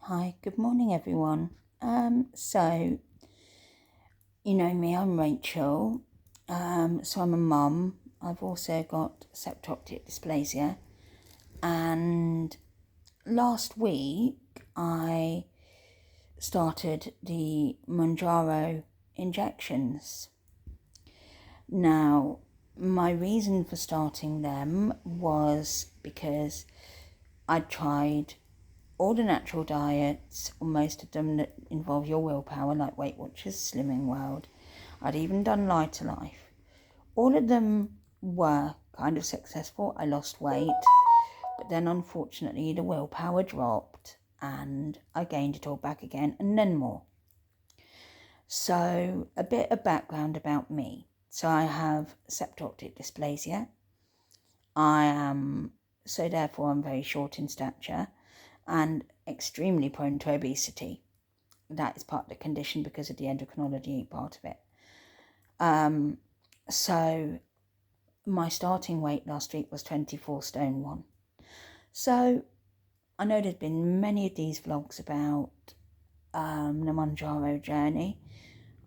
Hi, good morning everyone. So you know me, I'm Rachel. So I'm a mum. I've also got Septo Optic Dysplasia, and last week I started the Monjaro injections. Now, my reason for starting them was because I tried all the natural diets, or most of them that involve your willpower, like Weight Watchers, Slimming World. I'd even done Lighter Life. All of them were kind of successful. I lost weight, but then unfortunately the willpower dropped and I gained it all back again and then more. So a bit of background about me. So I have septo optic dysplasia. Therefore I'm very short in stature and extremely prone to obesity. That is part of the condition because of the endocrinology part of it. So my starting weight last week was 24 stone 1. So I know there's been many of these vlogs about the Monjaro journey.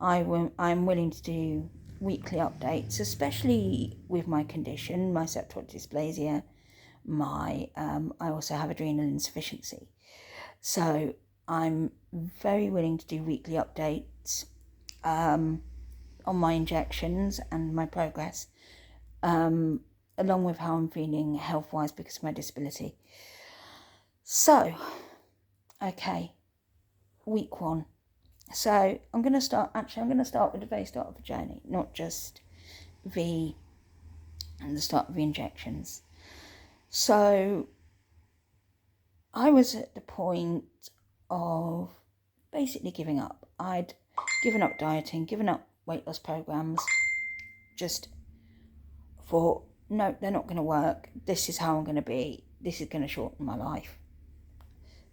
I'm willing to do weekly updates, especially with my condition, my septal dysplasia. I also have adrenal insufficiency. So I'm very willing to do weekly updates on my injections and my progress, along with how I'm feeling health-wise because of my disability. So, okay, week 1. So I'm going to start with the very start of the journey, not just the start of the injections. So I was at the point of basically giving up. I'd given up dieting, given up weight loss programs, just thought, no, they're not going to work. This is how I'm going to be. This is going to shorten my life.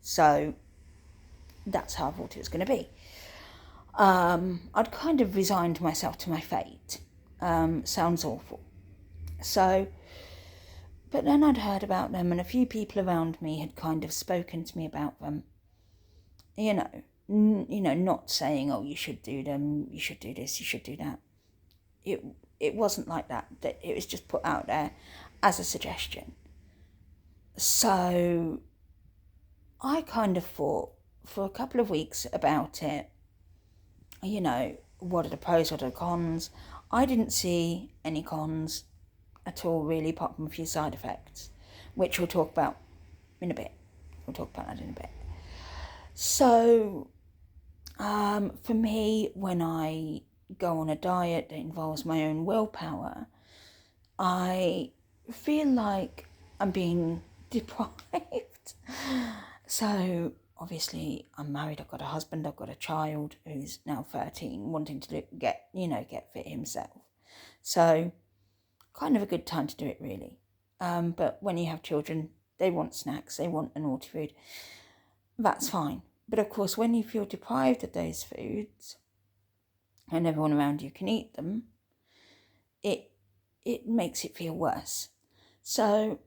So that's how I thought it was going to be. I'd kind of resigned myself to my fate. Sounds awful. So, but then I'd heard about them, and a few people around me had kind of spoken to me about them. Not saying, oh, you should do them, you should do this, you should do that. It wasn't like that. That it was just put out there as a suggestion. So I kind of thought for a couple of weeks about it. What are the pros, what are the cons? I didn't see any cons at all, really, apart from a few side effects, which we'll talk about in a bit. We'll talk about that in a bit. So, for me, when I go on a diet that involves my own willpower, I feel like I'm being deprived. So, obviously, I'm married, I've got a husband, I've got a child who's now 13, wanting to get fit himself. So, kind of a good time to do it, really. But when you have children, they want snacks, they want a naughty food. That's fine. But of course, when you feel deprived of those foods and everyone around you can eat them, it makes it feel worse. So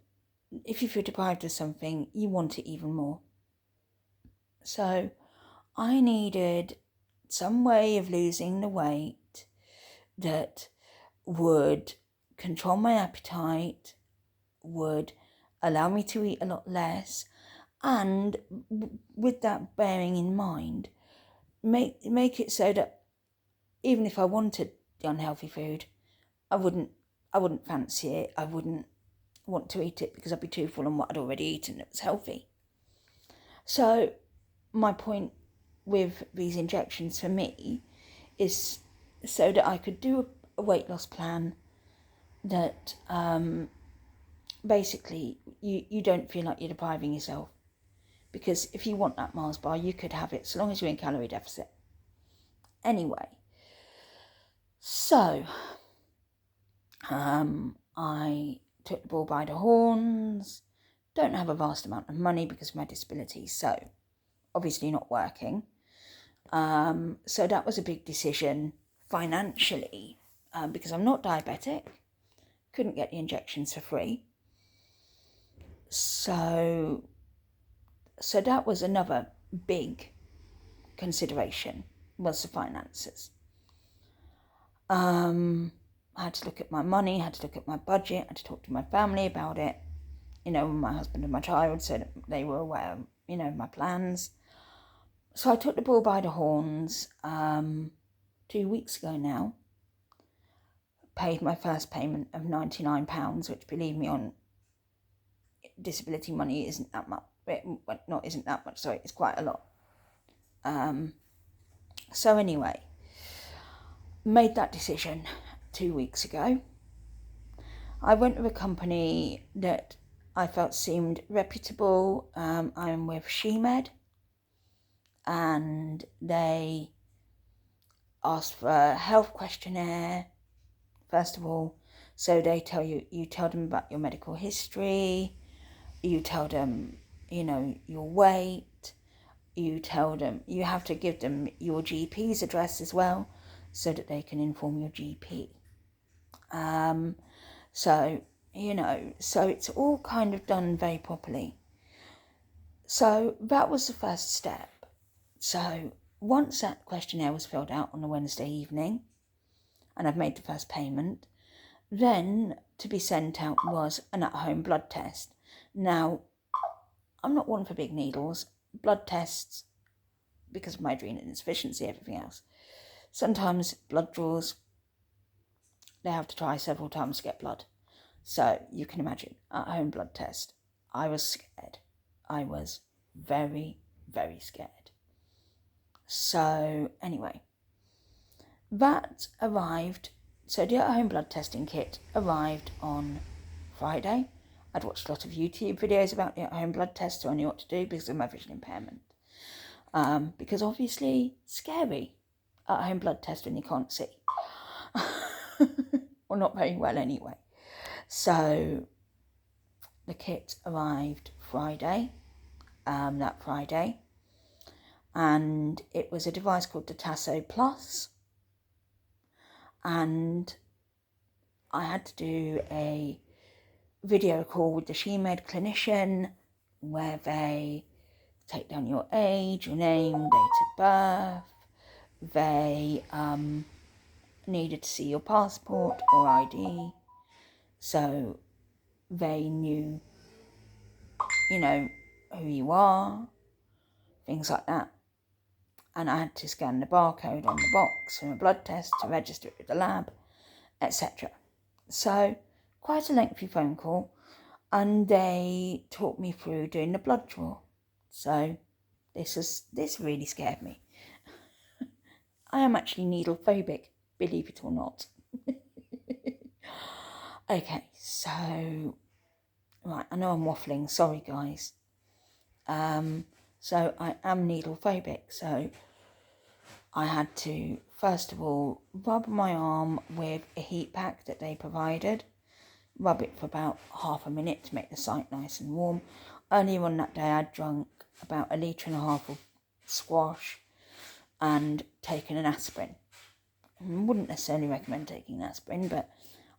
if you feel deprived of something, you want it even more. So I needed some way of losing the weight that would control my appetite, would allow me to eat a lot less, and with that bearing in mind, make it so that even if I wanted the unhealthy food, I wouldn't fancy it. I wouldn't want to eat it because I'd be too full on what I'd already eaten that was healthy. So my point with these injections for me is so that I could do a weight loss plan that basically you don't feel like you're depriving yourself. Because if you want that Mars bar, you could have it so long as you're in calorie deficit. Anyway, so I took the bull by the horns. Don't have a vast amount of money because of my disability, so obviously not working. So that was a big decision financially, because I'm not diabetic, couldn't get the injections for free. So that was another big consideration was the finances. I had to look at my money, had to look at my budget, had to talk to my family about it. My husband and my child said they were aware, my plans. So I took the bull by the horns 2 weeks ago now. Paid my first payment of £99, which, believe me, on disability money isn't that much. It's quite a lot. So anyway, made that decision 2 weeks ago. I went with a company that I felt seemed reputable. I'm with SheMed, and they asked for a health questionnaire, first of all. So they tell you tell them about your medical history, you tell them, your weight, you tell them, you have to give them your GP's address as well, so that they can inform your GP. So it's all kind of done very properly. So that was the first step. So once that questionnaire was filled out on a Wednesday evening, and I've made the first payment, then to be sent out was an at-home blood test. Now, I'm not one for big needles. Blood tests, because of my adrenal insufficiency, everything else. Sometimes blood draws, they have to try several times to get blood. So you can imagine, at-home blood test. I was scared. I was very, very scared. So anyway, that arrived. So the at-home blood testing kit arrived on Friday. I'd watched a lot of YouTube videos about the at-home blood test, so I knew what to do because of my vision impairment. Because obviously, scary, at-home blood test when you can't see. Or not very well anyway. So the kit arrived Friday, that Friday. And it was a device called the Tasso Plus. And I had to do a video call with the SheMed clinician where they take down your age, your name, date of birth. They needed to see your passport or ID. So they knew, who you are, things like that. And I had to scan the barcode on the box from a blood test to register it with the lab, etc. So quite a lengthy phone call, and they talked me through doing the blood draw. So this really scared me. I am actually needle phobic, believe it or not. Okay, so right, I know I'm waffling, sorry guys. So I am needle phobic, so I had to, first of all, rub my arm with a heat pack that they provided. Rub it for about half a minute to make the site nice and warm. Earlier on that day, I'd drunk about 1.5 litres of squash and taken an aspirin. I wouldn't necessarily recommend taking an aspirin, but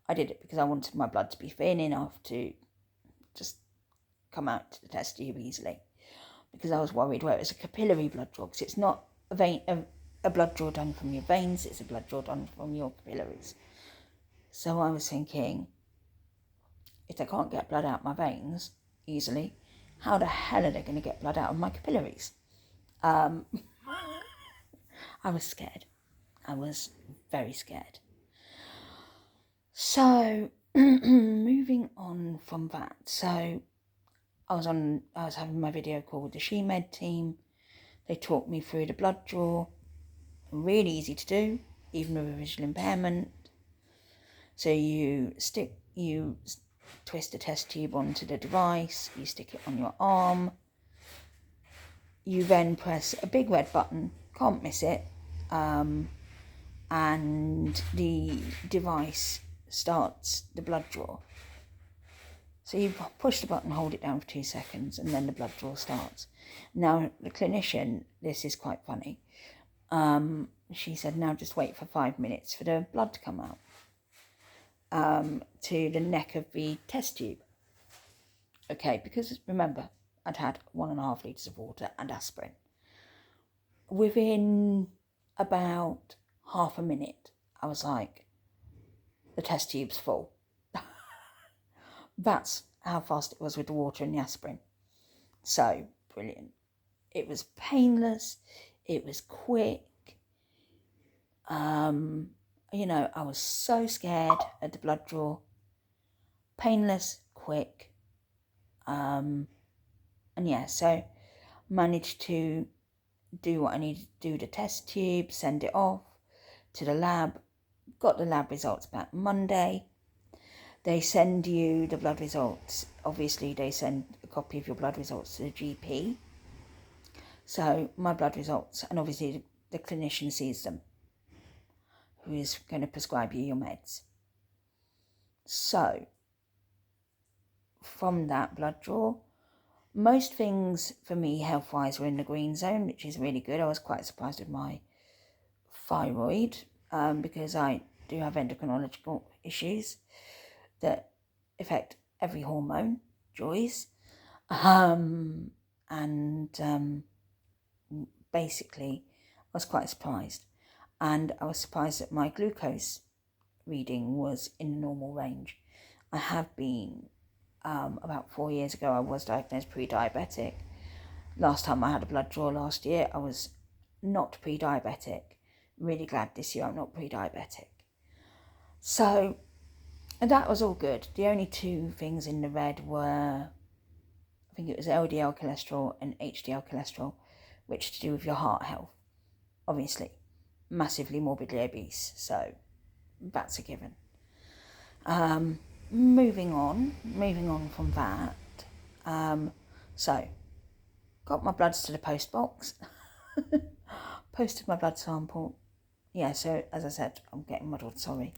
I did it because I wanted my blood to be thin enough to just come out to the test tube easily. Because I was worried where it was a capillary blood draw, because it's not a blood draw done from your veins, it's a blood draw done from your capillaries. So I was thinking, if they can't get blood out my veins easily, how the hell are they going to get blood out of my capillaries? I was scared. I was very scared. So moving on from that, so I was having my video call with the SheMed team. They talked me through the blood draw. Really easy to do, even with a visual impairment. So you twist the test tube onto the device, you stick it on your arm. You then press a big red button, can't miss it, and the device starts the blood draw. So you push the button, hold it down for 2 seconds, and then the blood draw starts. Now, the clinician, this is quite funny. She said, now just wait for 5 minutes for the blood to come out to the neck of the test tube. Okay, because remember, I'd had 1.5 litres of water and aspirin. within about half a minute, I was like, the test tube's full. That's how fast it was with the water and the aspirin. So brilliant. It was painless. It was quick. I was so scared at the blood draw. Painless, quick. So managed to do what I needed to do, the test tube, send it off to the lab. Got the lab results back Monday. They send you the blood results. Obviously, they send a copy of your blood results to the GP. So my blood results, and obviously the clinician sees them, who is going to prescribe you your meds. So from that blood draw, most things for me health-wise were in the green zone, which is really good. I was quite surprised with my thyroid because I do have endocrinological issues that affect every hormone, joys. Basically, I was quite surprised. And I was surprised that my glucose reading was in the normal range. I have been, about 4 years ago, I was diagnosed pre-diabetic. Last time I had a blood draw last year, I was not pre-diabetic. Really glad this year I'm not pre-diabetic. So that was all good. The only two things in the red were, I think it was LDL cholesterol and HDL cholesterol, which to do with your heart health. Obviously, massively morbidly obese, so that's a given. Moving on from that. So, got my bloods to the post box. Posted my blood sample. Yeah, so as I said, I'm getting muddled, sorry.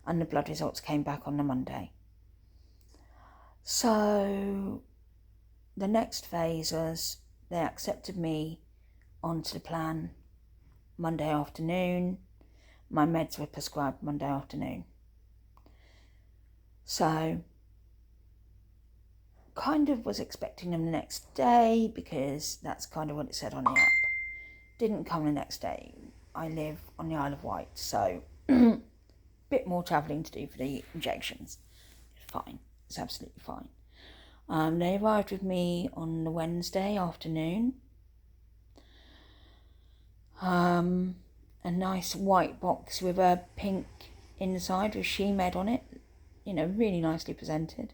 And the blood results came back on the Monday. So, the next phase was they accepted me onto the plan Monday afternoon. My meds were prescribed Monday afternoon. So, kind of was expecting them the next day because that's kind of what it said on the app. Didn't come the next day. I live on the Isle of Wight, so bit more travelling to do for the injections. It's fine. It's absolutely fine. They arrived with me on the Wednesday afternoon. A nice white box with a pink inside with She-Med on it. Really nicely presented.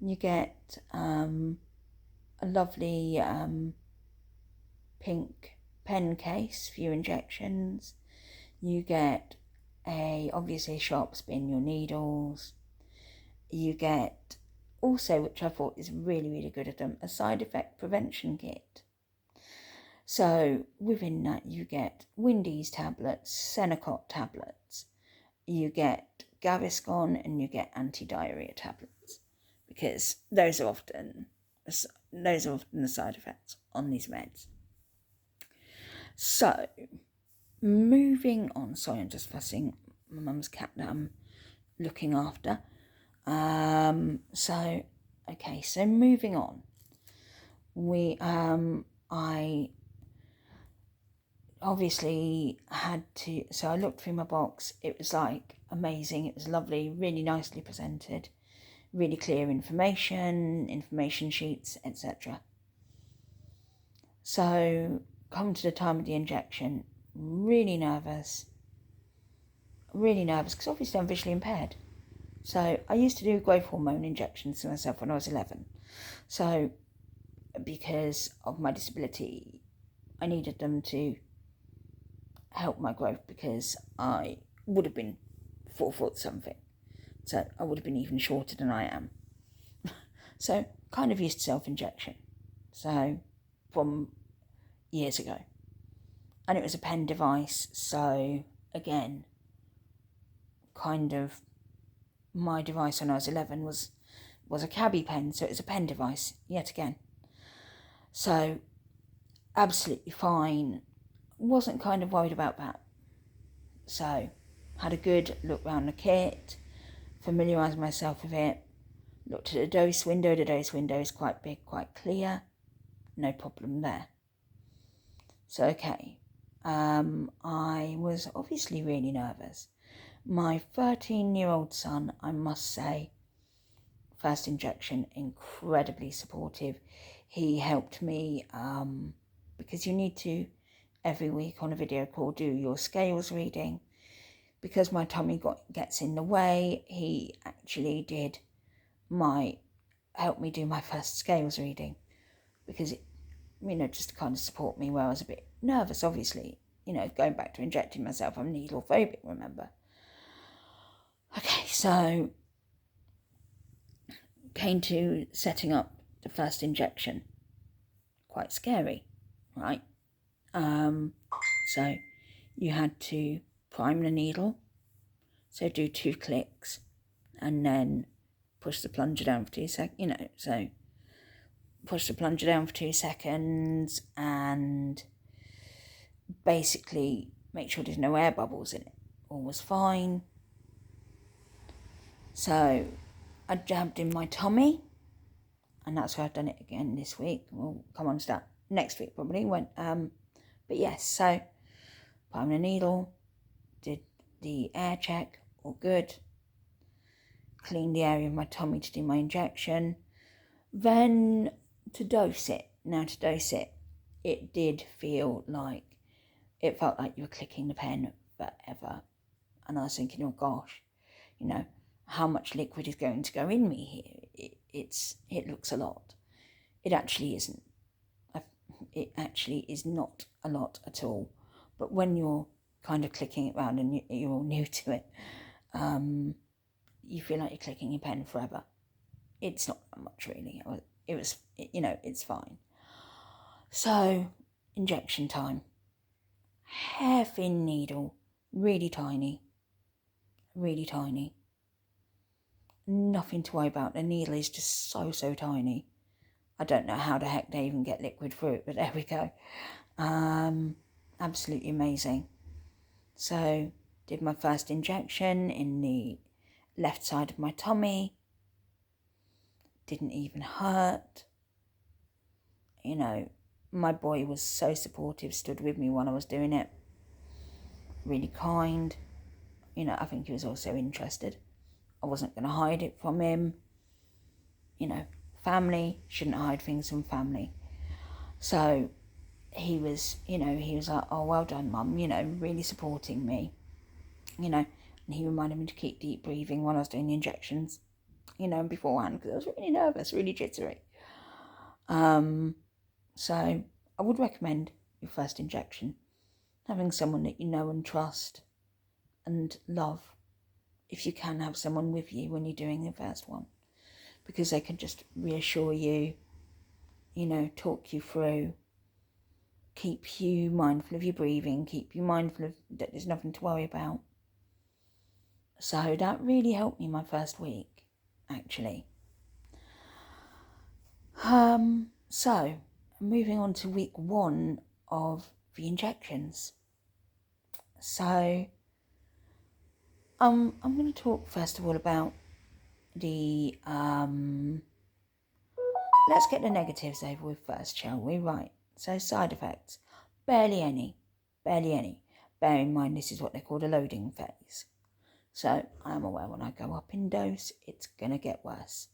You get a lovely pink pen case for your injections. You get obviously a sharp spin, your needles. You get also, which I thought is really, really good of them, a side effect prevention kit. So within that you get Winde's tablets, Senecot tablets, you get Gaviscon, and you get anti-diarrhea tablets, because those are often the side effects on these meds. So, moving on. Sorry, I'm just fussing my mum's cat that I'm looking after. So moving on. I obviously had to, so I looked through my box. It was like amazing. It was lovely, really nicely presented, really clear information sheets, etc. So, come to the time of the injection, really nervous because obviously I'm visually impaired. So I used to do growth hormone injections to myself when I was 11. So because of my disability, I needed them to help my growth because I would have been 4 foot something. So I would have been even shorter than I am. So kind of used to self-injection. So from years ago. And it was a pen device. So again, kind of my device when I was 11 was a cabbie pen, so it was a pen device yet again. So absolutely fine. Wasn't kind of worried about that. So had a good look around the kit, familiarised myself with it, looked at the dose window. The dose window is quite big, quite clear. No problem there. So, okay, I was obviously really nervous. My 13-year-old son, I must say, first injection, incredibly supportive. He helped me because you need to, every week on a video call, do your scales reading. Because my tummy gets in the way, he actually did help me do my first scales reading, because it, just to kind of support me where I was a bit nervous, obviously, going back to injecting myself. I'm needle phobic, remember. Okay, so came to setting up the first injection. Quite scary, right? So you had to prime the needle, so do 2 clicks, and then push the plunger down for 2 seconds, so push the plunger down for 2 seconds and basically make sure there's no air bubbles in it. All was fine. So I jabbed in my tummy, and that's where I've done it again this week. We'll come on to that next week probably. But yes, so prime the needle, did the air check, all good. Cleaned the area of my tummy to do my injection. Then to dose it. Now to dose it, it felt like you were clicking the pen forever. And I was thinking, oh gosh, how much liquid is going to go in me here? It looks a lot. It actually isn't. It actually is not a lot at all. But when you're kind of clicking it around and you're all new to it, you feel like you're clicking your pen forever. It's not that much really. It's fine. So, injection time. Hair-thin needle, really tiny. Nothing to worry about. The needle is just so tiny. I don't know how the heck they even get liquid through it, but there we go. Absolutely amazing. So, did my first injection in the left side of my tummy. Didn't even hurt. My boy was so supportive, stood with me while I was doing it. Really kind. I think he was also interested. I wasn't going to hide it from him. Family, shouldn't hide things from family. So he was like, oh, well done, Mum, really supporting me. And he reminded me to keep deep breathing while I was doing the injections, beforehand, because I was really nervous, really jittery. So I would recommend your first injection, having someone that you know and trust and love. If you can have someone with you when you're doing the first one, because they can just reassure you, talk you through, keep you mindful of your breathing, keep you mindful of that there's nothing to worry about. So that really helped me my first week, actually. So moving on to week 1 of the injections. So I'm going to talk first of all about the let's get the negatives over with first, shall we? Right, so side effects, barely any. Bear in mind, this is what they call the loading phase. So I'm aware when I go up in dose, it's going to get worse.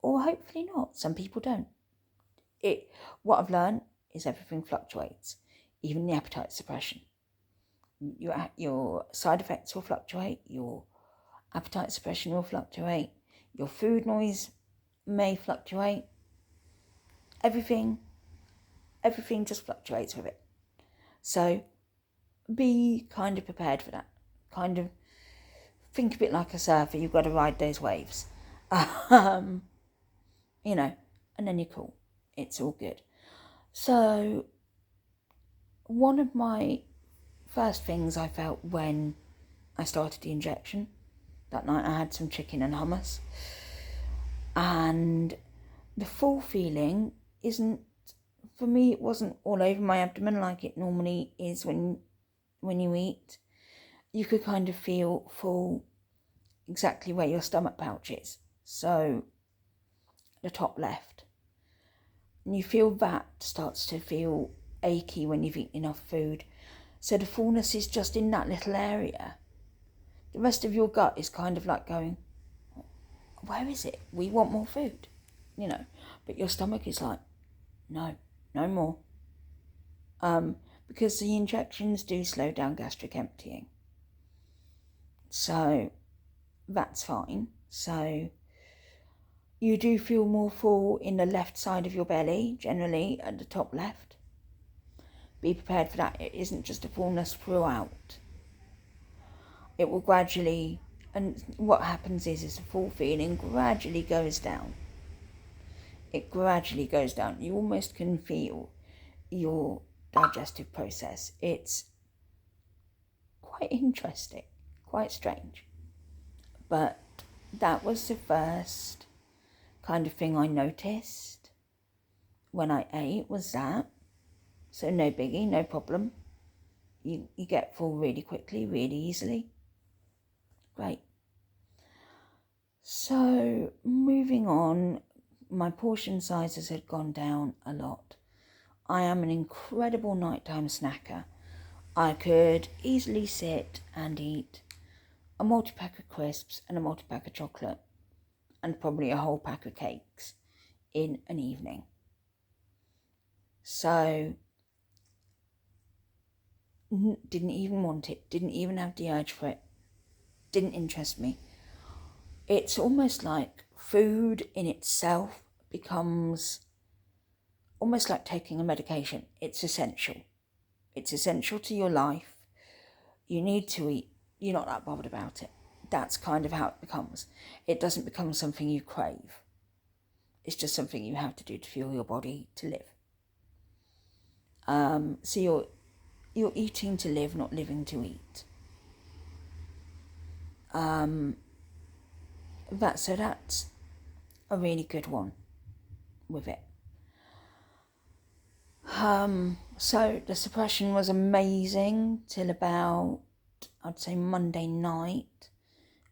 Or hopefully not. Some people don't. What I've learned is everything fluctuates, even the appetite suppression. Your side effects will fluctuate, your appetite suppression will fluctuate, your food noise may fluctuate. Everything just fluctuates with it. So be kind of prepared for that. Kind of think a bit like a surfer. You've got to ride those waves. And then you're cool. It's all good. So one of my first things I felt when I started the injection, that night I had some chicken and hummus, and the full feeling isn't, for me, it wasn't all over my abdomen like it normally is when you eat. You could kind of feel full exactly where your stomach pouch is, so the top left. And you feel that starts to feel achy when you've eaten enough food. So the fullness is just in that little area. The rest of your gut is kind of like going, where is it? We want more food, But your stomach is like, no more. Because the injections do slow down gastric emptying. So that's fine. So you do feel more full in the left side of your belly, generally at the top left. Be prepared for that. It isn't just a fullness throughout. It will gradually, and what happens is the full feeling gradually goes down. It gradually goes down. You almost can feel your digestive process. It's quite interesting, quite strange. But that was the first kind of thing I noticed when I ate, was that. So no biggie, no problem. You get full really quickly, really easily. Great. So moving on, my portion sizes had gone down a lot. I am an incredible nighttime snacker. I could easily sit and eat a multi-pack of crisps and a multi-pack of chocolate and probably a whole pack of cakes in an evening. So didn't even want it, didn't even have the urge for it, didn't interest me. It's almost like food in itself becomes almost like taking a medication. It's essential. It's essential to your life. You need to eat. You're not that bothered about it. That's kind of how it becomes. It doesn't become something you crave. It's just something you have to do to fuel your body to live. So you're eating to live, not living to eat. That's a really good one with it. So the suppression was amazing till about, I'd say, Monday night,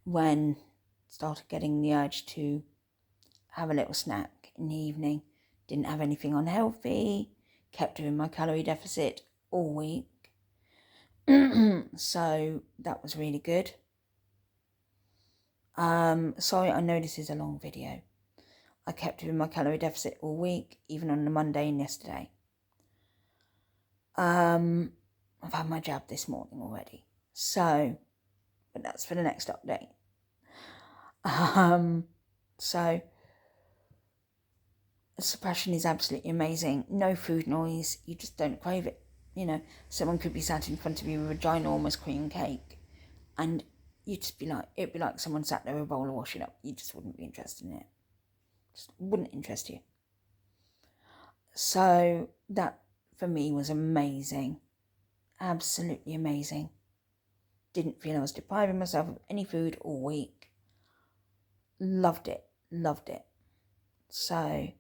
when I started getting the urge to have a little snack in the evening. Didn't have anything unhealthy, kept doing my calorie deficit all week. So that was really good. Sorry, I know this is a long video. I kept doing my calorie deficit all week, even on the Monday and yesterday. I've had my jab this morning already. So, but that's for the next update. So suppression is absolutely amazing. No food noise. You just don't crave it. Someone could be sat in front of you with a ginormous cream cake, and you'd just be like, it'd be like someone sat there with a bowl of washing up. You just wouldn't be interested in it. Just wouldn't interest you. So that for me was amazing. Absolutely amazing. Didn't feel I was depriving myself of any food all week. Loved it. So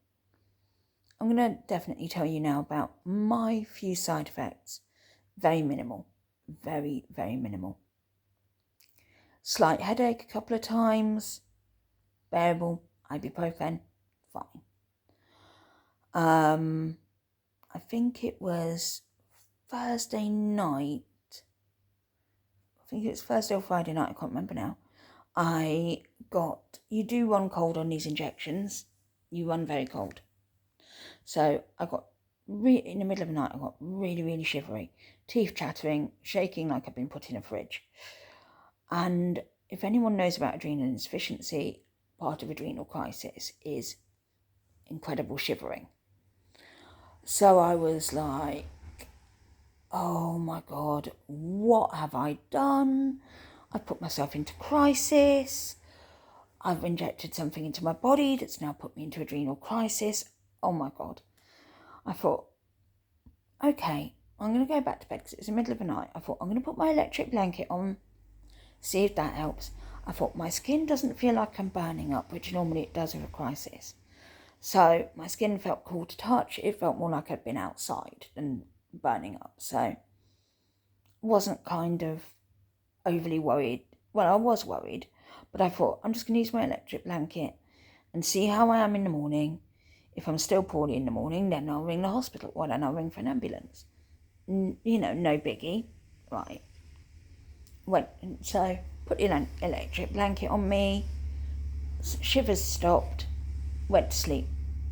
I'm going to definitely tell you now about my few side effects. Very minimal. Very, very minimal. Slight headache a couple of times. Bearable. Ibuprofen. Fine. I think it was Thursday night. I think it was Thursday or Friday night. I can't remember now. You do run cold on these injections. You run very cold. So I got, in the middle of the night, I got really, really shivery. Teeth chattering, shaking like I've been put in a fridge. And if anyone knows about adrenal insufficiency, part of adrenal crisis is incredible shivering. So I was like, oh my God, what have I done? I put myself into crisis. I've injected something into my body that's now put me into adrenal crisis. Oh my God. I thought, okay, I'm going to go back to bed because it's the middle of the night. I thought, I'm going to put my electric blanket on, see if that helps. I thought, my skin doesn't feel like I'm burning up, which normally it does with a crisis. So my skin felt cool to touch. It felt more like I'd been outside than burning up. So wasn't kind of overly worried. Well, I was worried, but I thought, I'm just going to use my electric blanket and see how I am in the morning. If I'm still poorly in the morning, then I'll ring the hospital. Well, then I'll ring for an ambulance. No biggie. Right. So put the electric blanket on me, shivers stopped, went to sleep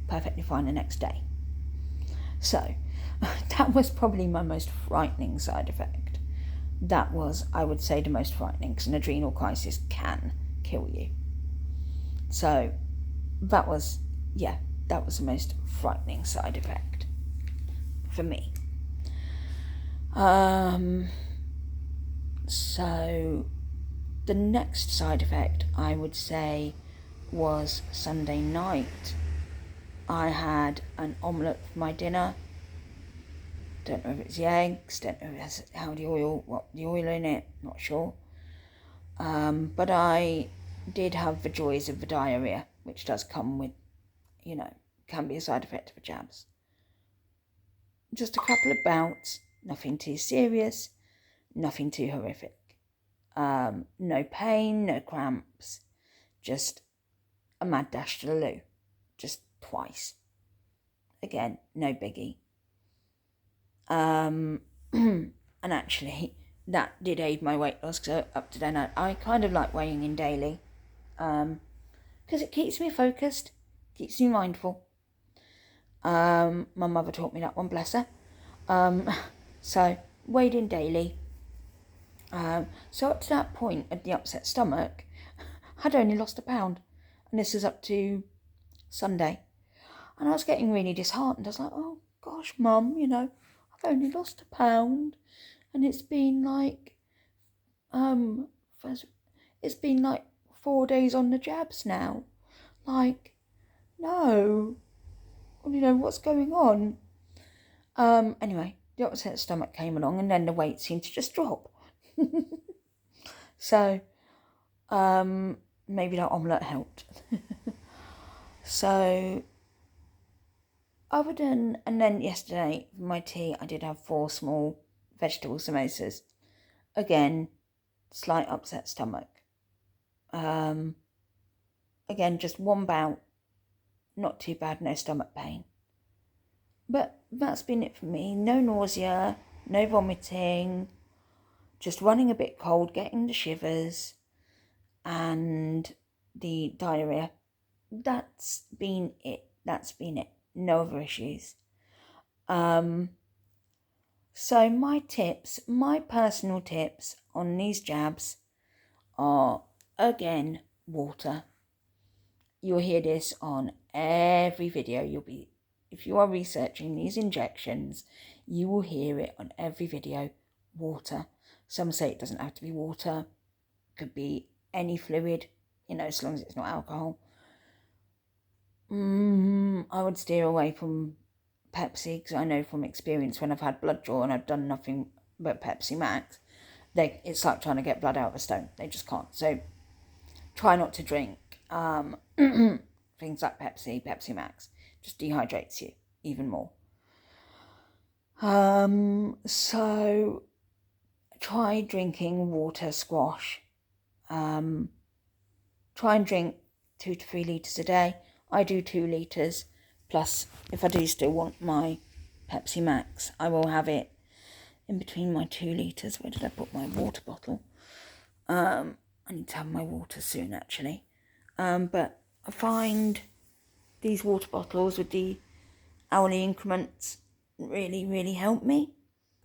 perfectly fine the next day. So that was probably my most frightening side effect. That was, I would say, the most frightening, because an adrenal crisis can kill you. So that was the most frightening side effect for me. So the next side effect, I would say, was Sunday night. I had an omelette for my dinner. Don't know if it's the eggs, don't know if it's what the oil in it, not sure. But I did have the joys of the diarrhea, which does come with, can be a side effect of jabs. Just a couple of bouts, nothing too serious, nothing too horrific. No pain, no cramps, just a mad dash to the loo, just twice. Again, no biggie. And actually, that did aid my weight loss, because up to then I kind of like weighing in daily, because it keeps me focused, keeps me mindful. My mother taught me that one, bless her. So weighed in daily. So up to that point at the upset stomach, I'd only lost 1 pound, and this is up to Sunday, and I was getting really disheartened. I was like, oh gosh, Mum, I've only lost 1 pound, and it's been like 4 days on the jabs now. Like, no, what's going on? Anyway, the upset stomach came along, and then the weight seemed to just drop. So, maybe that omelette helped. So, and then yesterday, for my tea, I did have 4 small vegetable samosas. Again, slight upset stomach. Again, just 1 bout, not too bad, no stomach pain. But that's been it for me. No nausea, no vomiting, just running a bit cold, getting the shivers, and the diarrhea. That's been it. No other issues. So my personal tips on these jabs are, again, water. You'll hear this on every video. If you are researching these injections, you will hear it on every video. Water. Some say it doesn't have to be water. It could be any fluid, as long as it's not alcohol. I would steer away from Pepsi, because I know from experience, when I've had blood draw and I've done nothing but Pepsi Max, it's like trying to get blood out of a stone. They just can't. So try not to drink things like Pepsi Max. Just dehydrates you even more. So try drinking water, squash. Try and drink 2 to 3 litres a day. I do 2 litres. Plus, if I do still want my Pepsi Max, I will have it in between my 2 litres. Where did I put my water bottle? I need to have my water soon, actually. But I find these water bottles with the hourly increments really, really help me,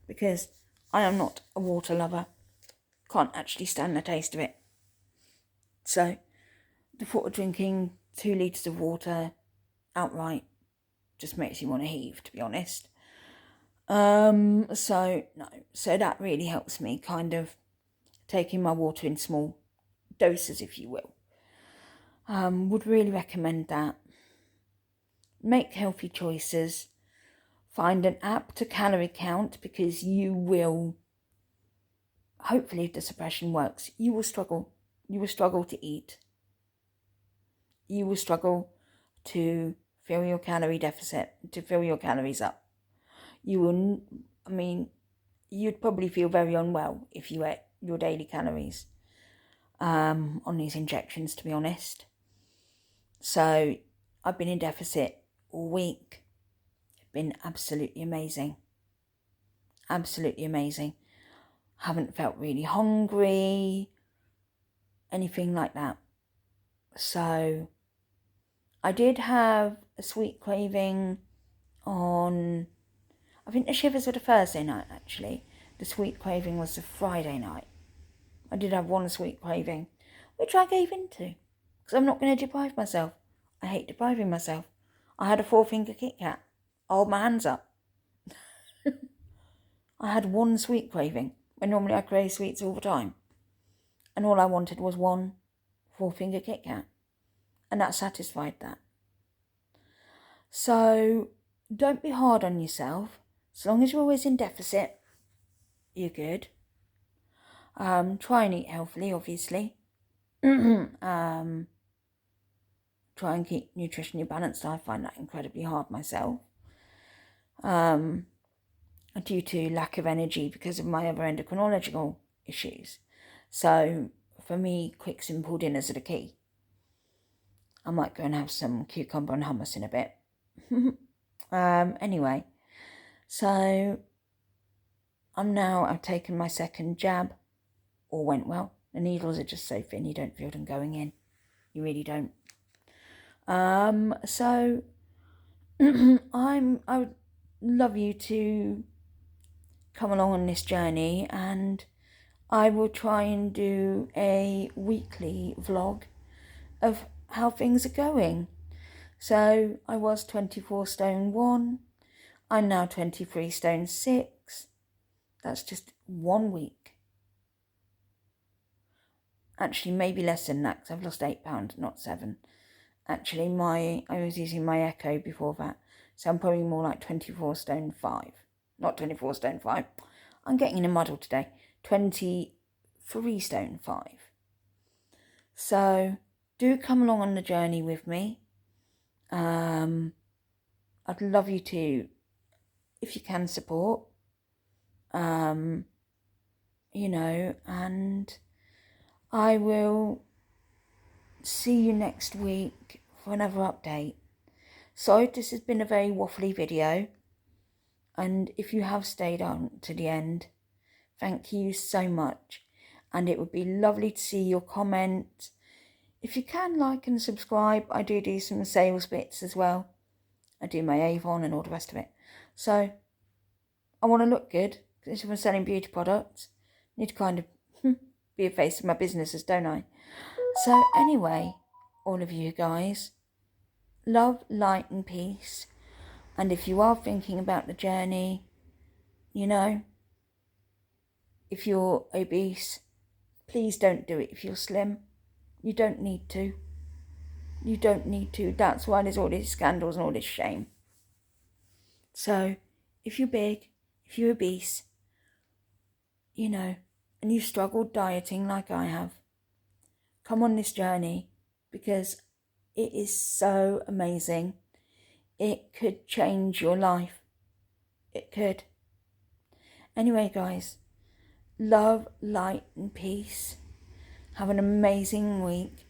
because I am not a water lover. Can't actually stand the taste of it. So the thought of drinking 2 litres of water outright just makes you want to heave, to be honest. So that really helps me, kind of taking my water in small doses, if you will. Would really recommend that. Make healthy choices. Find an app to calorie count, because you will, hopefully if the suppression works, you will struggle. You will struggle to eat. You will struggle to fill your calorie deficit, to fill your calories up. You'd probably feel very unwell if you ate your daily calories on these injections, to be honest. So I've been in deficit all week. It's been absolutely amazing. Absolutely amazing. Haven't felt really hungry, anything like that. So I did have a sweet craving on, I think the shivers were the Thursday night actually. The sweet craving was the Friday night. I did have one sweet craving, which I gave into, because I'm not going to deprive myself. I hate depriving myself. I had a 4-finger Kit Kat. I hold my hands up. I had one sweet craving, when normally I crave sweets all the time. And all I wanted was one 4-finger Kit Kat. And that satisfied that. So don't be hard on yourself. As long as you're always in deficit, you're good. Try and eat healthily, obviously. Try and keep nutritionally balanced. I find that incredibly hard myself. Due to lack of energy because of my other endocrinological issues. So for me, quick, simple dinners are the key. I might go and have some cucumber and hummus in a bit. Anyway, so I've taken my second jab. All went well. The needles are just so thin, you don't feel them going in. You really don't. So I would love you to come along on this journey, and I will try and do a weekly vlog of how things are going. So I was 24 stone 1. I'm now 23 stone 6. That's just 1 week. Actually, maybe less than that, because I've lost 8 pounds, not 7. Actually, I was using my Echo before that, so I'm probably more like 24 stone 5. Not 24 stone 5. I'm getting in a muddle today. 23 stone 5. So do come along on the journey with me. I'd love you to, if you can, support. And I will see you next week for another update. So this has been a very waffly video, and if you have stayed on to the end, thank you so much, and it would be lovely to see your comment. If you can, like and subscribe. I do some sales bits as well. I do my Avon and all the rest of it. So I want to look good, because if I'm selling beauty products, I need to kind of be a face of my businesses, don't I? So anyway, all of you guys, love, light and peace. And if you are thinking about the journey, if you're obese, please don't do it if you're slim. You don't need to. You don't need to. That's why there's all these scandals and all this shame. So if you're big, if you're obese, and you've struggled dieting like I have, come on this journey, because it is so amazing. It could change your life. It could. Anyway, guys, love, light and peace. Have an amazing week.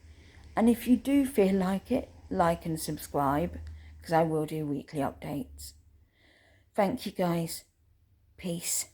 And if you do feel like it, like and subscribe, because I will do weekly updates. Thank you, guys. Peace.